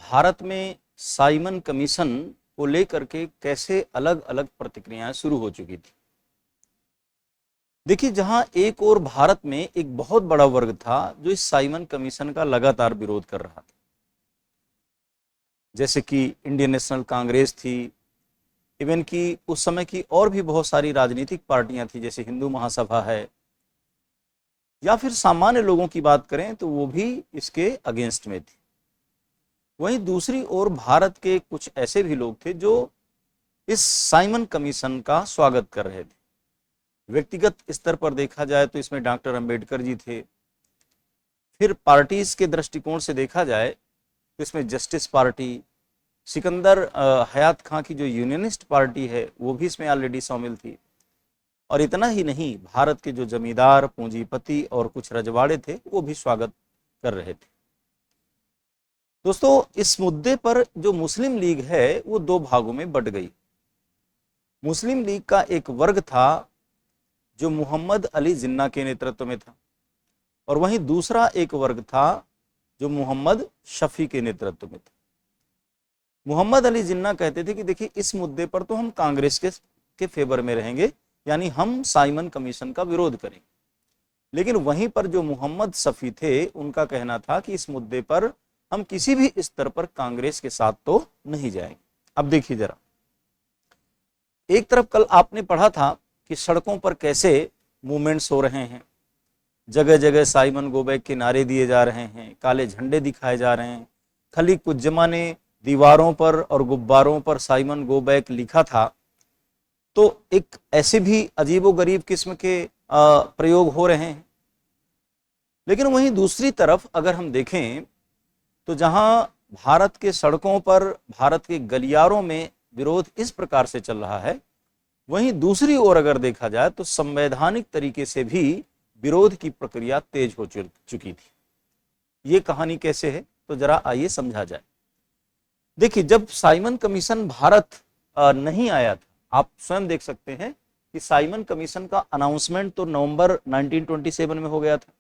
भारत में Simon commission को लेकर के कैसे अलग अलग प्रतिक्रियाएं शुरू हो चुकी थी। देखिए, जहां एक और भारत में एक बहुत बड़ा वर्ग था जो इस साइमन कमीशन का लगातार विरोध कर रहा था, जैसे कि इंडियन नेशनल कांग्रेस थी, इवन कि उस समय की और भी बहुत सारी राजनीतिक पार्टियां थी, जैसे हिंदू महासभा है, या फिर सामान्य लोगों की बात करें तो वो भी इसके अगेंस्ट में थी। वहीं दूसरी ओर भारत के कुछ ऐसे भी लोग थे जो इस साइमन कमीशन का स्वागत कर रहे थे। व्यक्तिगत स्तर पर देखा जाए तो इसमें डॉक्टर अंबेडकर जी थे। फिर पार्टीज के दृष्टिकोण से देखा जाए तो इसमें जस्टिस पार्टी, सिकंदर हयात खां की जो यूनियनिस्ट पार्टी है वो भी इसमें ऑलरेडी शामिल थी। और इतना ही नहीं, भारत के जो जमींदार, पूंजीपति और कुछ रजवाड़े थे वो भी स्वागत कर रहे थे। दोस्तों, इस मुद्दे पर जो मुस्लिम लीग है वो दो भागों में बंट गई। मुस्लिम लीग का एक वर्ग था जो मोहम्मद अली जिन्ना के नेतृत्व में था, और वहीं दूसरा एक वर्ग था जो मोहम्मद शफी के नेतृत्व में था। मोहम्मद अली जिन्ना कहते थे कि देखिए, इस मुद्दे पर तो हम कांग्रेस के फेवर में रहेंगे, यानी हम साइमन कमीशन का विरोध करेंगे। लेकिन वहीं पर जो मोहम्मद शफी थे उनका कहना था कि इस मुद्दे पर हम किसी भी स्तर पर कांग्रेस के साथ तो नहीं जाएंगे। अब देखिए जरा, एक तरफ कल आपने पढ़ा था कि सड़कों पर कैसे मूवमेंट्स हो रहे हैं, जगह जगह साइमन गो बैक के नारे दिए जा रहे हैं, काले झंडे दिखाए जा रहे हैं। खलीक कुज्जमा ने दीवारों पर और गुब्बारों पर साइमन गो बैक लिखा था। तो एक ऐसे भी अजीबोगरीब किस्म के प्रयोग हो रहे हैं। लेकिन वहीं दूसरी तरफ अगर हम देखें तो जहां भारत के सड़कों पर, भारत के गलियारों में विरोध इस प्रकार से चल रहा है, वहीं दूसरी ओर अगर देखा जाए तो संवैधानिक तरीके से भी विरोध की प्रक्रिया तेज हो चुकी थी। ये कहानी कैसे है, तो जरा आइए समझा जाए। देखिए, जब साइमन कमीशन भारत नहीं आया था, आप स्वयं देख सकते हैं कि साइमन कमीशन का अनाउंसमेंट तो नवंबर 1927 में हो गया था,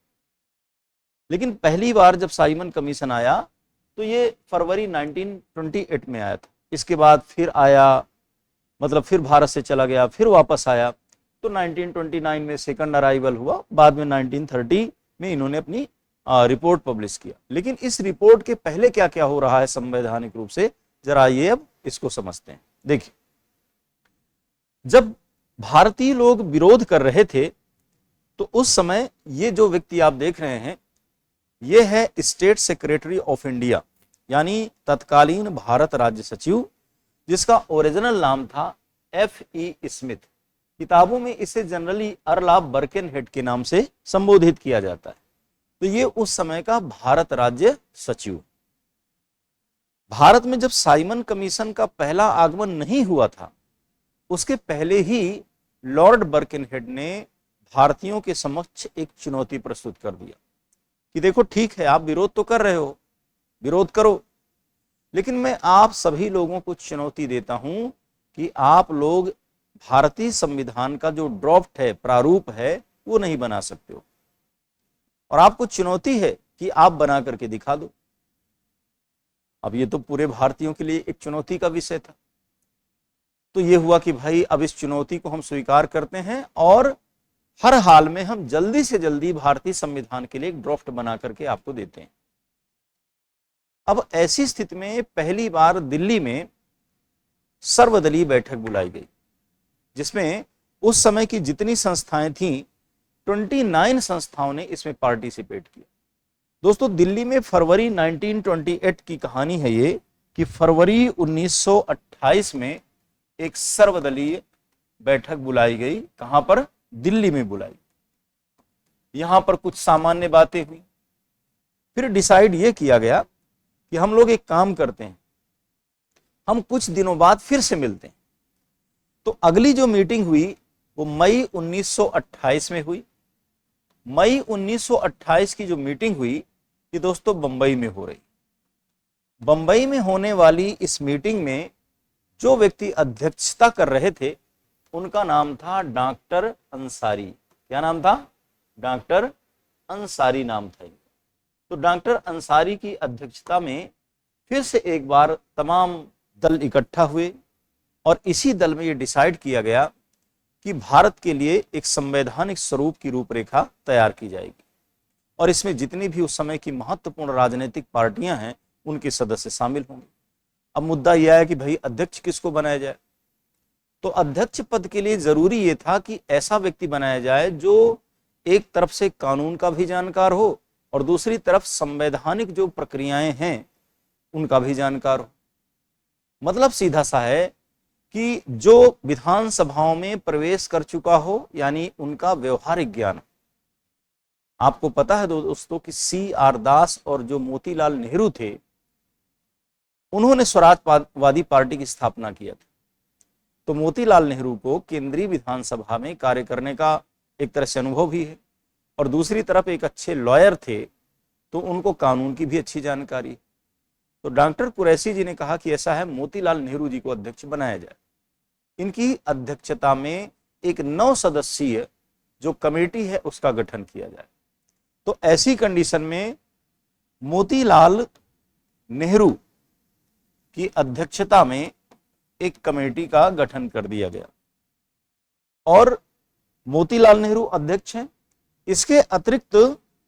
लेकिन पहली बार जब साइमन कमीशन आया तो ये फरवरी 1928 में आया था। इसके बाद फिर आया, मतलब फिर भारत से चला गया, फिर वापस आया, तो 1929 में सेकंड अराइवल हुआ। बाद में 1930 में इन्होंने अपनी रिपोर्ट पब्लिश किया। लेकिन इस रिपोर्ट के पहले क्या क्या हो रहा है संवैधानिक रूप से, जरा ये अब इसको समझते हैं। देखिए, जब भारतीय लोग विरोध कर रहे थे तो उस समय ये जो व्यक्ति आप देख रहे हैं, ये है स्टेट सेक्रेटरी ऑफ इंडिया, यानी तत्कालीन भारत राज्य सचिव, जिसका ओरिजिनल नाम था F.E. स्मिथ। किताबों में इसे जनरली अर्ल ऑफ बर्केनहेड के नाम से संबोधित किया जाता है। तो ये उस समय का भारत राज्य सचिव। भारत में जब साइमन कमीशन का पहला आगमन नहीं हुआ था, उसके पहले ही लॉर्ड बर्केनहेड ने भारतीयों के समक्ष एक चुनौती प्रस्तुत कर दिया कि देखो, ठीक है, आप विरोध तो कर रहे हो, विरोध करो, लेकिन मैं आप सभी लोगों को चुनौती देता हूं कि आप लोग भारतीय संविधान का जो ड्राफ्ट है, प्रारूप है, वो नहीं बना सकते हो, और आपको चुनौती है कि आप बना करके दिखा दो। अब ये तो पूरे भारतीयों के लिए एक चुनौती का विषय था। तो ये हुआ कि भाई, अब इस चुनौती को हम स्वीकार करते हैं और हर हाल में हम जल्दी से जल्दी भारतीय संविधान के लिए एक ड्राफ्ट बना करके आपको देते हैं। अब ऐसी स्थिति में पहली बार दिल्ली में सर्वदलीय बैठक बुलाई गई, जिसमें उस समय की जितनी संस्थाएं थीं, 29 संस्थाओं ने इसमें पार्टिसिपेट किया। दोस्तों, दिल्ली में फरवरी 1928 की कहानी है ये, कि फरवरी 1928 में एक सर्वदलीय बैठक बुलाई गई। कहां पर? दिल्ली में बुलाई। यहां पर कुछ सामान्य बातें हुई। फिर डिसाइड यह किया गया कि हम लोग एक काम करते हैं, हम कुछ दिनों बाद फिर से मिलते हैं। तो अगली जो मीटिंग हुई वो मई 1928 में हुई। मई 1928 की जो मीटिंग हुई, ये दोस्तों बंबई में हो रही। बंबई में होने वाली इस मीटिंग में जो व्यक्ति अध्यक्षता कर रहे थे, उनका नाम था डॉक्टर अंसारी। क्या नाम था? डॉक्टर अंसारी नाम था। तो डॉक्टर अंसारी की अध्यक्षता में फिर से एक बार तमाम दल इकट्ठा हुए और इसी दल में ये डिसाइड किया गया कि भारत के लिए एक संवैधानिक स्वरूप की रूपरेखा तैयार की जाएगी और इसमें जितनी भी उस समय की महत्वपूर्ण राजनीतिक पार्टियां हैं उनके सदस्य शामिल होंगे। अब मुद्दा यह है कि भाई अध्यक्ष किसको बनाया जाए। तो अध्यक्ष पद के लिए जरूरी यह था कि ऐसा व्यक्ति बनाया जाए जो एक तरफ से कानून का भी जानकार हो और दूसरी तरफ संवैधानिक जो प्रक्रियाएं हैं उनका भी जानकार हो। मतलब सीधा सा है कि जो विधानसभाओं में प्रवेश कर चुका हो, यानी उनका व्यवहारिक ज्ञान। आपको पता है दोस्तों कि CR दास और जो मोतीलाल नेहरू थे उन्होंने स्वराजवादी पार्टी की स्थापना किया था। तो मोतीलाल नेहरू को केंद्रीय विधानसभा में कार्य करने का एक तरह से अनुभव भी है और दूसरी तरफ एक अच्छे लॉयर थे तो उनको कानून की भी अच्छी जानकारी। तो डॉक्टर कुरैशी जी ने कहा कि ऐसा है, मोतीलाल नेहरू जी को अध्यक्ष बनाया जाए। इनकी अध्यक्षता में एक 9 सदस्यीय जो कमेटी है उसका गठन किया जाए। तो ऐसी कंडीशन में मोतीलाल नेहरू की अध्यक्षता में एक कमेटी का गठन कर दिया गया और मोतीलाल नेहरू अध्यक्ष हैं। इसके अतिरिक्त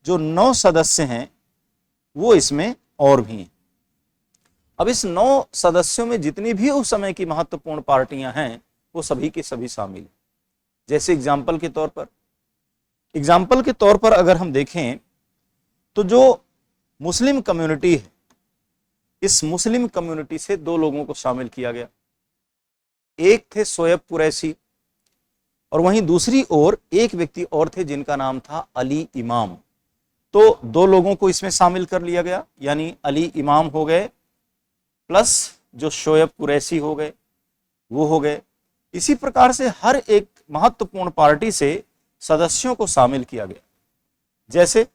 जो 9 सदस्य हैं वो इसमें और भी हैं। अब इस 9 सदस्यों में जितनी भी उस समय की महत्वपूर्ण पार्टियां हैं वो सभी के सभी शामिल हैं। जैसे एग्जाम्पल के तौर पर अगर हम देखें तो जो मुस्लिम कम्युनिटी है, इस मुस्लिम कम्युनिटी से 2 लोगों को शामिल किया गया। एक थे शोएब कुरैशी और वहीं दूसरी ओर एक व्यक्ति और थे जिनका नाम था अली इमाम। तो 2 लोगों को इसमें शामिल कर लिया गया, यानी अली इमाम हो गए प्लस जो शोएब कुरैशी हो गए वो हो गए। इसी प्रकार से हर एक महत्वपूर्ण पार्टी से सदस्यों को शामिल किया गया। जैसे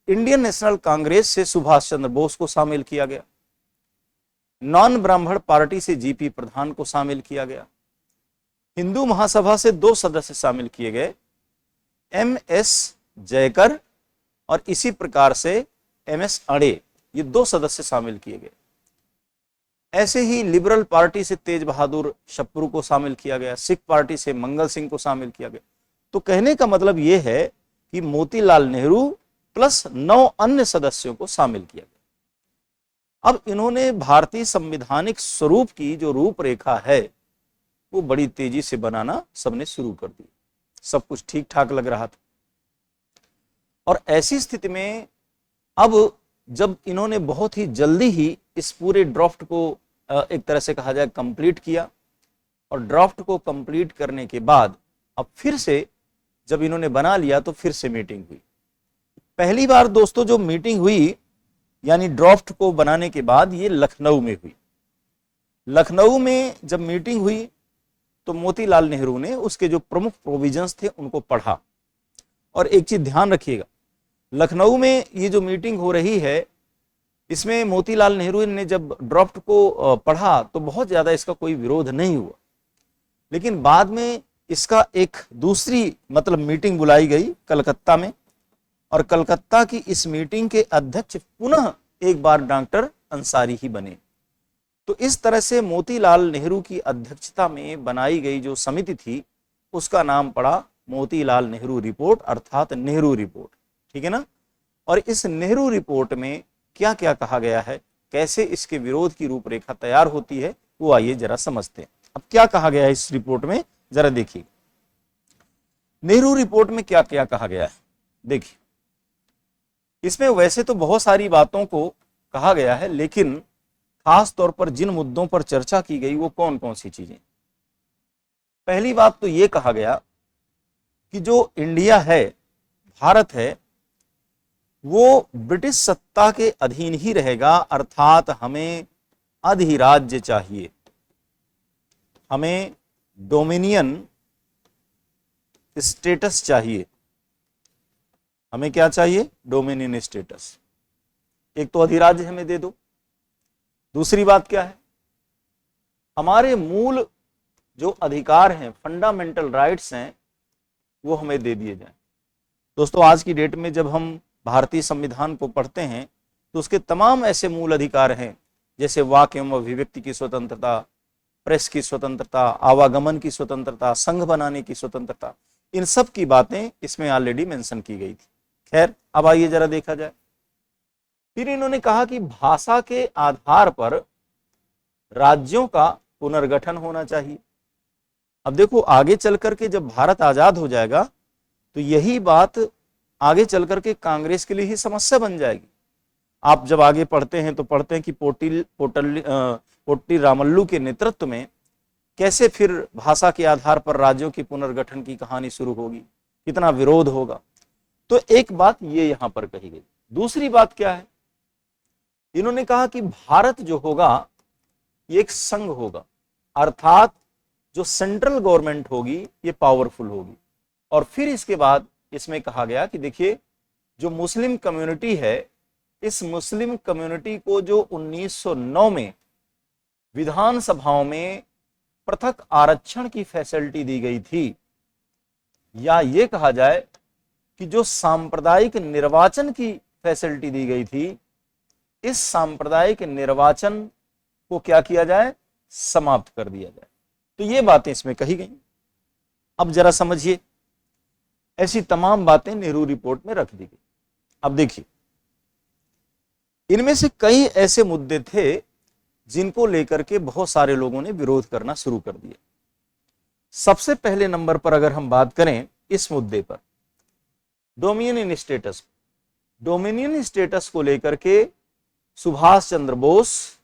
इंडियन नेशनल कांग्रेस से सुभाष चंद्र बोस को शामिल किया गया, नॉन ब्राह्मण पार्टी से जीपी प्रधान को शामिल किया गया, हिंदू महासभा से 2 सदस्य शामिल किए गए, MS जयकर और इसी प्रकार से MS अड़े, ये 2 सदस्य शामिल किए गए। ऐसे ही लिबरल पार्टी से तेज बहादुर शप्रू को शामिल किया गया, सिख पार्टी से मंगल सिंह को शामिल किया गया। तो कहने का मतलब यह है कि मोतीलाल नेहरू प्लस 9 अन्य सदस्यों को शामिल किया गया। अब इन्होंने भारतीय संवैधानिक स्वरूप की जो रूपरेखा है वो बड़ी तेजी से बनाना सबने शुरू कर दी। सब कुछ ठीक ठाक लग रहा था और ऐसी स्थिति में अब जब इन्होंने बहुत ही जल्दी ही इस पूरे ड्राफ्ट को एक तरह से कहा जाए कंप्लीट किया और ड्राफ्ट को कंप्लीट करने के बाद अब फिर से जब इन्होंने बना लिया तो फिर से मीटिंग हुई। पहली बार दोस्तों जो मीटिंग हुई यानी ड्राफ्ट को बनाने के बाद ये लखनऊ में हुई। लखनऊ में जब मीटिंग हुई तो मोतीलाल नेहरू ने उसके जो प्रमुख प्रोविजंस थे उनको पढ़ा। और एक चीज ध्यान रखिएगा, लखनऊ में ये जो मीटिंग हो रही है इसमें मोतीलाल नेहरू ने जब ड्राफ्ट को पढ़ा तो बहुत ज्यादा इसका कोई विरोध नहीं हुआ, लेकिन बाद में इसका एक दूसरी मतलब मीटिंग बुलाई गई कलकत्ता में और कलकत्ता की इस मीटिंग के अध्यक्ष पुनः एक बार डॉक्टर अंसारी ही बने। तो इस तरह से मोतीलाल नेहरू की अध्यक्षता में बनाई गई जो समिति थी उसका नाम पड़ा मोतीलाल नेहरू रिपोर्ट अर्थात नेहरू रिपोर्ट। ठीक है ना। और इस नेहरू रिपोर्ट में क्या क्या कहा गया है, कैसे इसके विरोध की रूपरेखा तैयार होती है, वो आइए जरा समझते हैं। अब क्या कहा गया है इस रिपोर्ट में, जरा देखिए नेहरू रिपोर्ट में क्या क्या कहा गया है। देखिए इसमें वैसे तो बहुत सारी बातों को कहा गया है, लेकिन खास तौर पर जिन मुद्दों पर चर्चा की गई वो कौन कौन सी चीजें। पहली बात तो ये कहा गया कि जो इंडिया है, भारत है, वो ब्रिटिश सत्ता के अधीन ही रहेगा, अर्थात हमें अधिराज्य चाहिए, हमें डोमिनियन स्टेटस चाहिए। हमें क्या चाहिए? Dominion status. एक तो अधिराज्य हमें दे दो, दूसरी बात क्या है, हमारे मूल जो अधिकार हैं, फंडामेंटल राइट्स हैं, वो हमें दे दिए जाएं। दोस्तों आज की डेट में जब हम भारतीय संविधान को पढ़ते हैं तो उसके तमाम ऐसे मूल अधिकार हैं जैसे वाक एवं अभिव्यक्ति की स्वतंत्रता, प्रेस की स्वतंत्रता, आवागमन की स्वतंत्रता, संघ बनाने की स्वतंत्रता, इन सब की बातें इसमें ऑलरेडी मेंशन की गई थी। खैर, अब आइए जरा देखा जाए। फिर इन्होंने कहा कि भाषा के आधार पर राज्यों का पुनर्गठन होना चाहिए। अब देखो, आगे चल करके जब भारत आजाद हो जाएगा तो यही बात आगे चल करके कांग्रेस के लिए ही समस्या बन जाएगी। आप जब आगे पढ़ते हैं तो पढ़ते हैं कि पोट्टी रामल्लू के नेतृत्व में कैसे फिर भाषा के आधार पर राज्यों के पुनर्गठन की कहानी शुरू होगी, कितना विरोध होगा। तो एक बात ये यहां पर कही गई। दूसरी बात क्या है, इन्होंने कहा कि भारत जो होगा ये एक संघ होगा, अर्थात जो सेंट्रल गवर्नमेंट होगी ये पावरफुल होगी। और फिर इसके बाद इसमें कहा गया कि देखिए, जो मुस्लिम कम्युनिटी है, इस मुस्लिम कम्युनिटी को जो 1909 में विधानसभाओं में पृथक आरक्षण की फैसिलिटी दी गई थी, या ये कहा जाए कि जो सांप्रदायिक निर्वाचन की फैसिलिटी दी गई थी, इस सांप्रदायिक निर्वाचन को क्या किया जाए, समाप्त कर दिया जाए। तो ये बातें इसमें कही गई। अब जरा समझिए, ऐसी तमाम बातें नेहरू रिपोर्ट में रख दी गई। अब देखिए, इनमें से कई ऐसे मुद्दे थे जिनको लेकर के बहुत सारे लोगों ने विरोध करना शुरू कर दिया। सबसे पहले नंबर पर अगर हम बात करें इस मुद्दे पर, डोमिनियन स्टेटस, डोमिनियन स्टेटस को लेकर के सुभाष चंद्र बोस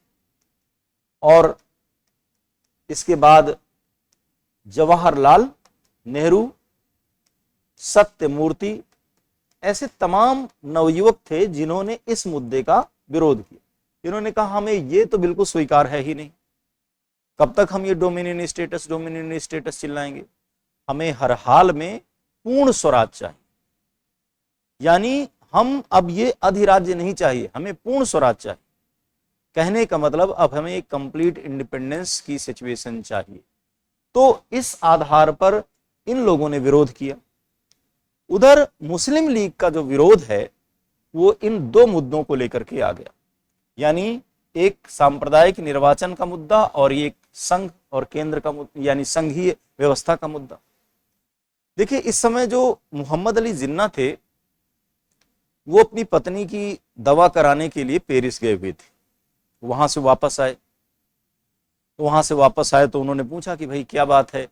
और इसके बाद जवाहरलाल नेहरू, सत्यमूर्ति, ऐसे तमाम नवयुवक थे जिन्होंने इस मुद्दे का विरोध किया। इन्होंने कहा हमें ये तो बिल्कुल स्वीकार है ही नहीं, कब तक हम ये डोमिनियन स्टेटस चिल्लाएंगे, हमें हर हाल में पूर्ण स्वराज चाहिए। यानी हम अब ये अधिराज्य नहीं चाहिए, हमें पूर्ण स्वराज चाहिए। कहने का मतलब अब हमें एक कंप्लीट इंडिपेंडेंस की सिचुएशन चाहिए। तो इस आधार पर इन लोगों ने विरोध किया। उधर मुस्लिम लीग का जो विरोध है वो इन दो मुद्दों को लेकर के आ गया, यानी एक सांप्रदायिक निर्वाचन का मुद्दा और एक संघ और केंद्र का मुद्दा, यानी संघीय व्यवस्था का मुद्दा। देखिए, इस समय जो मोहम्मद अली जिन्ना थे वो अपनी पत्नी की दवा कराने के लिए पेरिस गए हुए थे। वहां से वापस आए, तो उन्होंने पूछा कि भाई क्या बात है,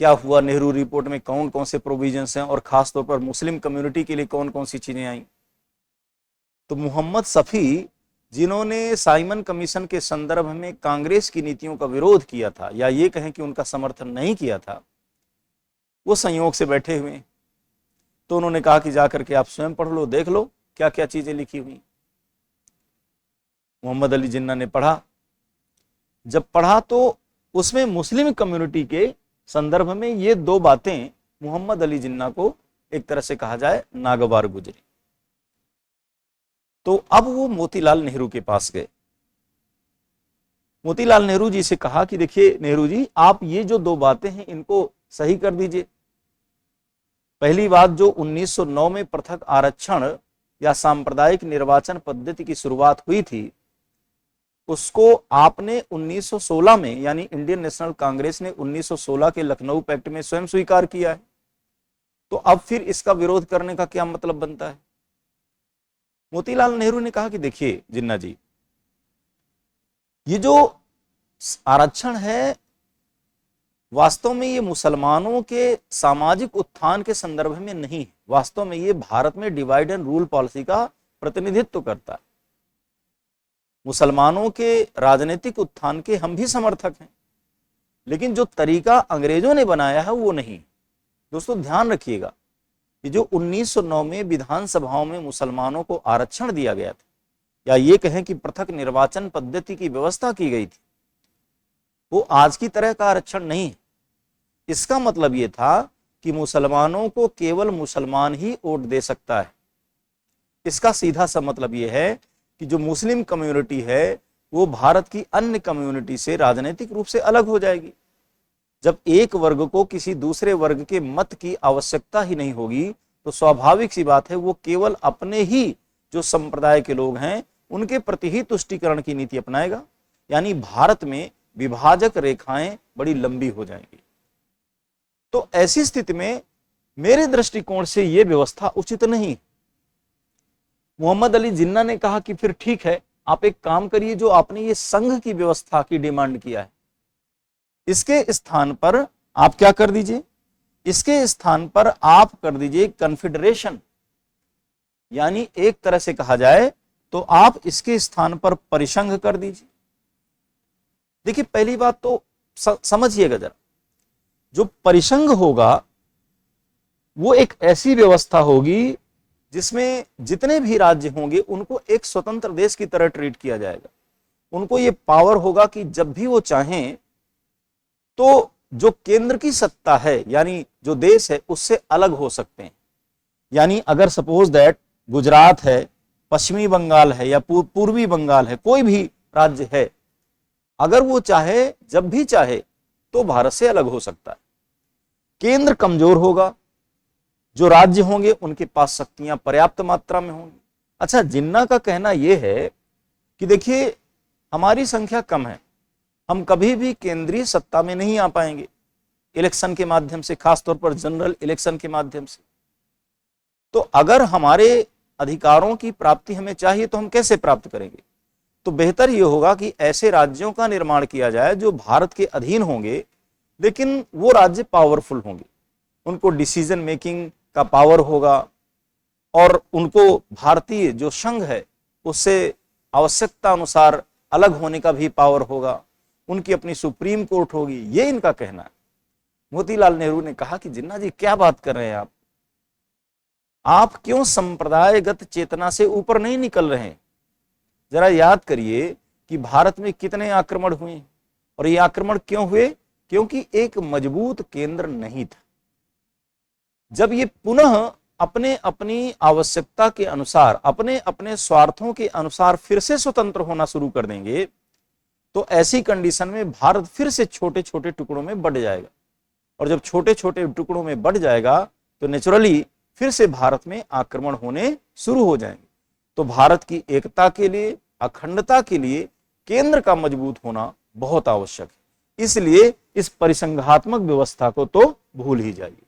क्या हुआ, नेहरू रिपोर्ट में कौन कौन से प्रोविजंस हैं और खासतौर पर मुस्लिम कम्युनिटी के लिए कौन कौन सी चीजें आई। तो मोहम्मद सफ़ी, जिन्होंने साइमन कमीशन के संदर्भ में कांग्रेस की नीतियों का विरोध किया था, या ये कहें कि उनका समर्थन नहीं किया था, वो संयोग से बैठे हुए हैं। तो उन्होंने कहा कि जाकर के आप स्वयं पढ़ लो, देख लो क्या क्या चीजें लिखी हुई। मोहम्मद अली जिन्ना ने पढ़ा। जब पढ़ा तो उसमें मुस्लिम कम्युनिटी के संदर्भ में ये दो बातें मोहम्मद अली जिन्ना को एक तरह से कहा जाए नागवार गुजरी। तो अब वो मोतीलाल नेहरू के पास गए। मोतीलाल नेहरू जी से कहा कि देखिए नेहरू जी, आप ये जो दो बातें हैं इनको सही कर दीजिए। पहली बात, जो 1909 में पृथक आरक्षण या सांप्रदायिक निर्वाचन पद्धति की शुरुआत हुई थी, उसको आपने 1916 में, यानी इंडियन नेशनल कांग्रेस ने 1916 के लखनऊ पैक्ट में स्वयं स्वीकार किया है। तो अब फिर इसका विरोध करने का क्या मतलब बनता है। मोतीलाल नेहरू ने कहा कि देखिए जिन्ना जी, ये जो आरक्षण है वास्तव में ये मुसलमानों के सामाजिक उत्थान के संदर्भ में नहीं है, वास्तव में ये भारत में डिवाइड एंड रूल पॉलिसी का प्रतिनिधित्व करता है। मुसलमानों के राजनीतिक उत्थान के हम भी समर्थक हैं, लेकिन जो तरीका अंग्रेजों ने बनाया है वो नहीं। दोस्तों ध्यान रखिएगा, ये जो 1909 में विधानसभाओं में मुसलमानों को आरक्षण दिया गया था, या ये कहें कि पृथक निर्वाचन पद्धति की व्यवस्था की गई थी, वो आज की तरह का आरक्षण नहीं है। इसका मतलब ये था कि मुसलमानों को केवल मुसलमान ही वोट दे सकता है। इसका सीधा सा मतलब ये है कि जो मुस्लिम कम्युनिटी है वो भारत की अन्य कम्युनिटी से राजनीतिक रूप से अलग हो जाएगी। जब एक वर्ग को किसी दूसरे वर्ग के मत की आवश्यकता ही नहीं होगी, तो स्वाभाविक सी बात है वो केवल अपने ही जो संप्रदाय के लोग हैं उनके प्रति ही तुष्टीकरण की नीति अपनाएगा। यानी भारत में विभाजक रेखाएं बड़ी लंबी हो जाएंगी। तो ऐसी स्थिति में मेरे दृष्टिकोण से यह व्यवस्था उचित नहीं। मोहम्मद अली जिन्ना ने कहा कि फिर ठीक है, आप एक काम करिए, जो आपने ये संघ की व्यवस्था की डिमांड किया है, इसके स्थान पर आप क्या कर दीजिए, इसके स्थान पर आप कर दीजिए कन्फेडरेशन, यानी एक तरह से कहा जाए तो आप इसके स्थान पर परिसंघ कर दीजिए। देखिए, पहली बात तो समझिएगा जरा, जो परिसंघ होगा वो एक ऐसी व्यवस्था होगी जिसमें जितने भी राज्य होंगे उनको एक स्वतंत्र देश की तरह ट्रीट किया जाएगा। उनको ये पावर होगा कि जब भी वो चाहें तो जो केंद्र की सत्ता है, यानी जो देश है, उससे अलग हो सकते हैं। यानी अगर सपोज दैट गुजरात है, पश्चिमी बंगाल है या पूर्वी बंगाल है, कोई भी राज्य है, अगर वो चाहे, जब भी चाहे, तो भारत से अलग हो सकता है। केंद्र कमजोर होगा, जो राज्य होंगे उनके पास शक्तियां पर्याप्त मात्रा में होंगी। अच्छा, जिन्ना का कहना यह है कि देखिए, हमारी संख्या कम है, हम कभी भी केंद्रीय सत्ता में नहीं आ पाएंगे इलेक्शन के माध्यम से, खासतौर पर जनरल इलेक्शन के माध्यम से। तो अगर हमारे अधिकारों की प्राप्ति हमें चाहिए तो हम कैसे प्राप्त करेंगे? तो बेहतर यह होगा कि ऐसे राज्यों का निर्माण किया जाए जो भारत के अधीन होंगे, लेकिन वो राज्य पावरफुल होंगे, उनको डिसीजन मेकिंग का पावर होगा और उनको भारतीय जो संघ है उससे आवश्यकता अनुसार अलग होने का भी पावर होगा, उनकी अपनी सुप्रीम कोर्ट होगी, ये इनका कहना है। मोतीलाल नेहरू ने कहा कि जिन्ना जी, क्या बात कर रहे हैं आप क्यों संप्रदायगत चेतना से ऊपर नहीं निकल रहे हैं? जरा याद करिए कि भारत में कितने आक्रमण हुए, और ये आक्रमण क्यों हुए? क्योंकि एक मजबूत केंद्र नहीं था। जब ये पुनः अपने अपनी आवश्यकता के अनुसार, अपने अपने स्वार्थों के अनुसार फिर से स्वतंत्र होना शुरू कर देंगे, तो ऐसी कंडीशन में भारत फिर से छोटे छोटे टुकड़ों में बढ़ जाएगा, और जब छोटे छोटे टुकड़ों में बढ़ जाएगा तो नेचुरली फिर से भारत में आक्रमण होने शुरू हो जाएंगे। तो भारत की एकता के लिए, अखंडता के लिए केंद्र का मजबूत होना बहुत आवश्यक है। इसलिए इस परिसंघात्मक व्यवस्था को तो भूल ही जाइए।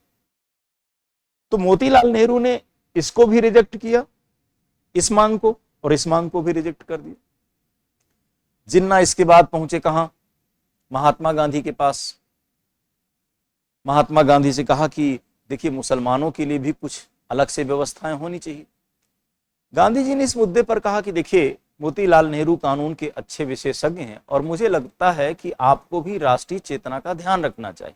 तो मोतीलाल नेहरू ने इसको भी रिजेक्ट किया, इस मांग को, और इस मांग को भी रिजेक्ट कर दिया। जिन्ना इसके बाद पहुंचे कहां? महात्मा गांधी के पास। महात्मा गांधी से कहा कि देखिए, मुसलमानों के लिए भी कुछ अलग से व्यवस्थाएं होनी चाहिए। गांधी जी ने इस मुद्दे पर कहा कि देखिए, मोतीलाल नेहरू कानून के अच्छे विशेषज्ञ हैं और मुझे लगता है कि आपको भी राष्ट्रीय चेतना का ध्यान रखना चाहिए।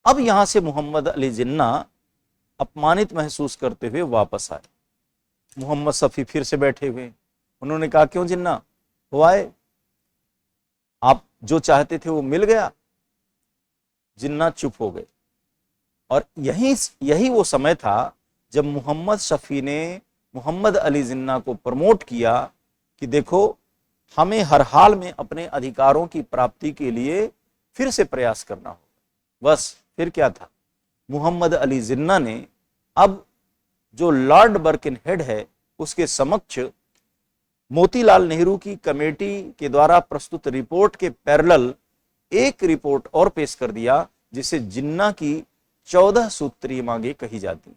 अब यहां से मोहम्मद अली जिन्ना अपमानित महसूस करते हुए वापस आए। मोहम्मद शफी फिर से बैठे हुए, उन्होंने कहा, क्यों जिन्ना, हो आए, आप जो चाहते थे वो मिल गया? जिन्ना चुप हो गए। और यही वो समय था जब मोहम्मद शफी ने मोहम्मद अली जिन्ना को प्रमोट किया कि देखो, हमें हर हाल में अपने अधिकारों की प्राप्ति के लिए फिर से प्रयास करना होगा। बस फिर क्या था, मोहम्मद अली जिन्ना ने अब जो लॉर्ड बर्किनहेड है उसके समक्ष मोतीलाल नेहरू की कमेटी के द्वारा प्रस्तुत रिपोर्ट के पैरेलल एक रिपोर्ट और पेश कर दिया, जिसे जिन्ना की 14 सूत्रीय मांगे कही जाती।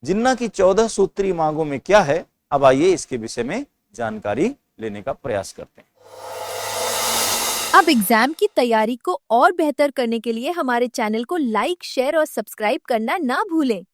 जिन्ना की 14 सूत्रीय मांगों में क्या है, अब आइए इसके विषय में जानकारी लेने का प्रयास करते हैं। अब एग्जाम की तैयारी को और बेहतर करने के लिए हमारे चैनल को लाइक, शेयर और सब्सक्राइब करना ना भूलें।